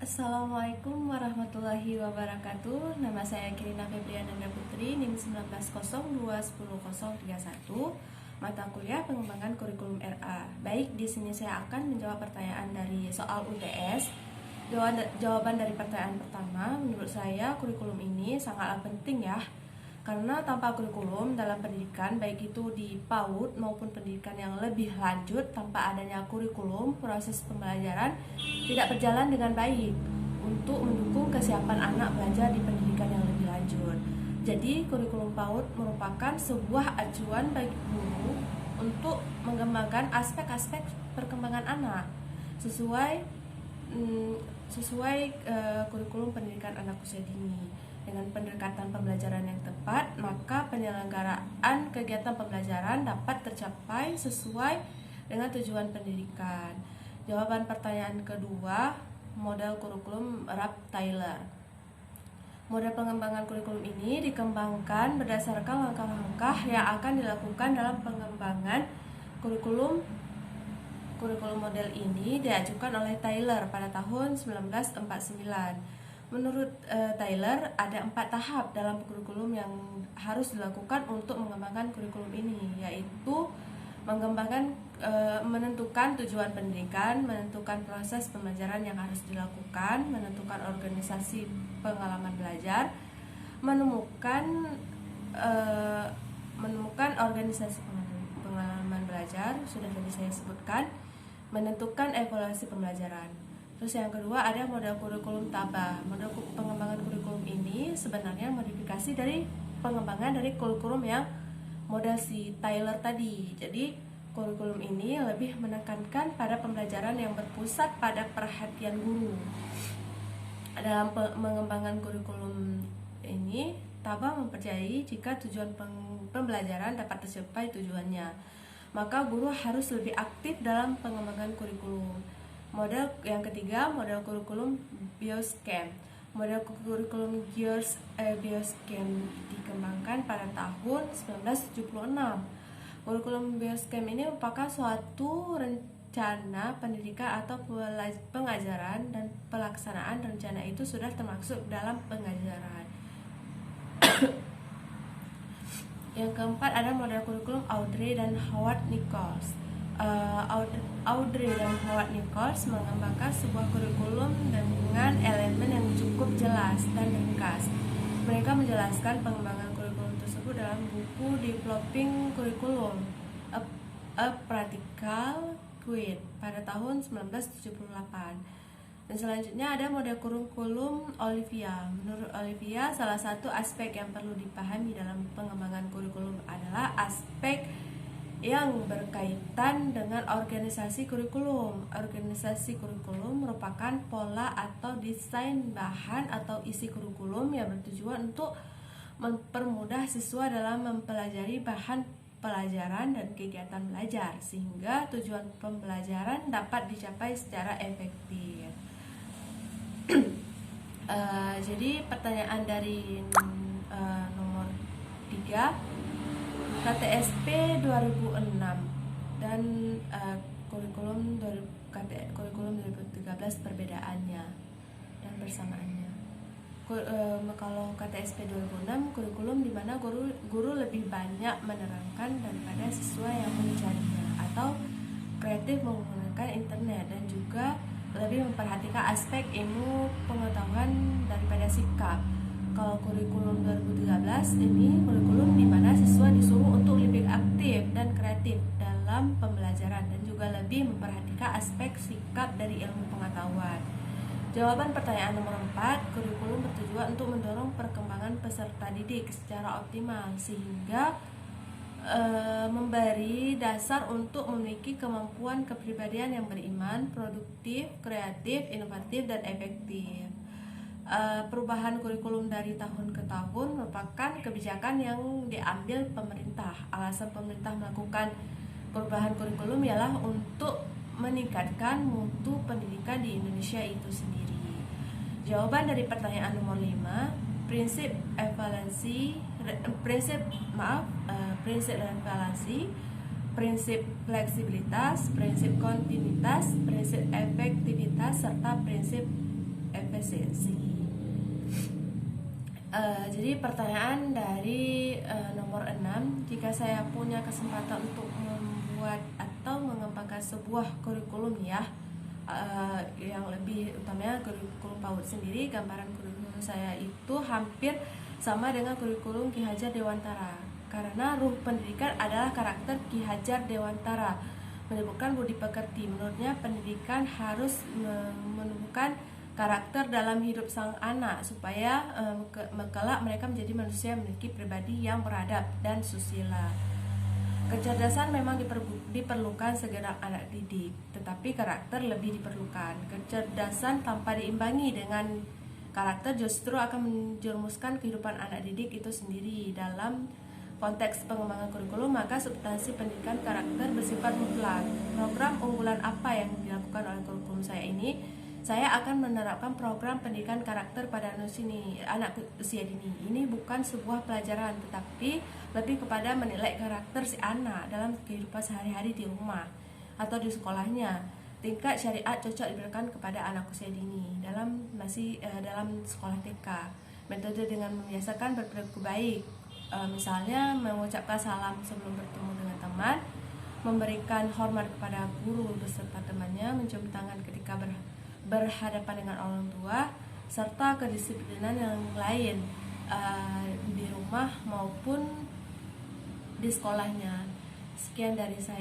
Assalamualaikum warahmatullahi wabarakatuh. Nama saya Kirina Febriananda Putri, NIM 19021031. Mata kuliah pengembangan kurikulum RA. Baik, di sini saya akan menjawab pertanyaan dari soal UTS. Jawaban dari pertanyaan pertama, menurut saya kurikulum ini sangatlah penting ya. Karena tanpa kurikulum dalam pendidikan, baik itu di PAUD maupun pendidikan yang lebih lanjut, tanpa adanya kurikulum, proses pembelajaran tidak berjalan dengan baik untuk mendukung kesiapan anak belajar di pendidikan yang lebih lanjut. Jadi, kurikulum PAUD merupakan sebuah acuan bagi guru untuk mengembangkan aspek-aspek perkembangan anak sesuai kurikulum pendidikan anak usia dini. Dengan pendekatan pembelajaran yang tepat, maka penyelenggaraan kegiatan pembelajaran dapat tercapai sesuai dengan tujuan pendidikan. Jawaban pertanyaan kedua, model kurikulum Rapp-Tyler. Model pengembangan kurikulum ini dikembangkan berdasarkan langkah-langkah yang akan dilakukan dalam pengembangan kurikulum. Kurikulum model ini diajukan oleh Tyler pada tahun 1949. Menurut Tyler, ada 4 tahap dalam kurikulum yang harus dilakukan untuk mengembangkan kurikulum ini, yaitu menentukan tujuan pendidikan, menentukan proses pembelajaran yang harus dilakukan, menentukan organisasi pengalaman belajar, menemukan organisasi pengalaman belajar, sudah tadi saya sebutkan, menentukan evaluasi pembelajaran. Terus yang kedua ada model kurikulum tabah. Model pengembangan kurikulum ini sebenarnya modifikasi dari pengembangan dari kurikulum yang model si Tyler tadi. Jadi kurikulum ini lebih menekankan pada pembelajaran yang berpusat pada perhatian guru. Dalam mengembangkan kurikulum ini, tabah mempercayai jika tujuan pembelajaran dapat tercapai tujuannya, maka guru harus lebih aktif dalam pengembangan kurikulum. Model yang ketiga, model kurikulum Bioscam. Model kurikulum Bioscam dikembangkan pada tahun 1976. Kurikulum Bioscam ini merupakan suatu rencana pendidikan atau pengajaran, dan pelaksanaan rencana itu sudah termasuk dalam pengajaran. Yang keempat ada model kurikulum Audrey dan Howard Nichols. Audrey dan Howard Nichols mengembangkan sebuah kurikulum dengan elemen yang cukup jelas dan ringkas. Mereka menjelaskan pengembangan kurikulum tersebut dalam buku Developing Curriculum, A Practical Guide pada tahun 1978. Dan selanjutnya ada model kurikulum Olivia. Menurut Olivia, salah satu aspek yang perlu dipahami dalam pengembangan kurikulum adalah aspek yang berkaitan dengan organisasi kurikulum. Organisasi kurikulum merupakan pola atau desain bahan atau isi kurikulum yang bertujuan untuk mempermudah siswa dalam mempelajari bahan pelajaran dan kegiatan belajar sehingga tujuan pembelajaran dapat dicapai secara efektif. Jadi pertanyaan dari nomor 3, KTSP 2006 dan kurikulum 2013 perbedaannya dan persamaannya. Kalau KTSP 2006 kurikulum di mana guru lebih banyak menerangkan daripada siswa yang mencarinya, atau kreatif menggunakan internet, dan juga lebih memperhatikan aspek ilmu pengetahuan daripada sikap. Kalau kurikulum 2013 ini kurikulum di mana siswa disuruh untuk lebih aktif dan kreatif dalam pembelajaran dan juga lebih memperhatikan aspek sikap dari ilmu pengetahuan. Jawaban pertanyaan nomor 4, kurikulum bertujuan untuk mendorong perkembangan peserta didik secara optimal sehingga memberi dasar untuk memiliki kemampuan kepribadian yang beriman, produktif, kreatif, inovatif, dan efektif. Perubahan kurikulum dari tahun ke tahun merupakan kebijakan yang diambil pemerintah. Alasan pemerintah melakukan perubahan kurikulum ialah untuk meningkatkan mutu pendidikan di Indonesia itu sendiri. Jawaban dari pertanyaan nomor 5, prinsip evaluasi, prinsip fleksibilitas, prinsip kontinuitas, prinsip efektivitas, serta prinsip presensi. Jadi pertanyaan dari nomor 6, jika saya punya kesempatan untuk membuat atau mengembangkan sebuah kurikulum yang lebih utamanya kurikulum PAUD sendiri, gambaran kurikulum saya itu hampir sama dengan kurikulum Ki Hajar Dewantara, karena ruh pendidikan adalah karakter Ki Hajar Dewantara, menumbuhkan budi pekerti. Menurutnya pendidikan harus menumbuhkan karakter dalam hidup sang anak supaya kelak mereka menjadi manusia yang memiliki pribadi yang beradab dan susila. Kecerdasan memang diperlukan segenap anak didik, tetapi karakter lebih diperlukan. Kecerdasan tanpa diimbangi dengan karakter justru akan menjerumuskan kehidupan anak didik itu sendiri. Dalam konteks pengembangan kurikulum, maka substansi pendidikan karakter bersifat mutlak. Program unggulan apa yang dilakukan oleh kurikulum saya ini? Saya akan menerapkan program pendidikan karakter pada anak usia dini. Ini bukan sebuah pelajaran, tetapi lebih kepada menilai karakter si anak dalam kehidupan sehari-hari di rumah atau di sekolahnya. Tingkat syariat cocok diberikan kepada anak usia dini dalam sekolah TK. Metode dengan membiasakan berperilaku baik, misalnya mengucapkan salam sebelum bertemu dengan teman, memberikan hormat kepada guru beserta temannya, mencium tangan ketika berhadapan dengan orang tua, serta kedisiplinan yang lain di rumah maupun di sekolahnya. Sekian dari saya.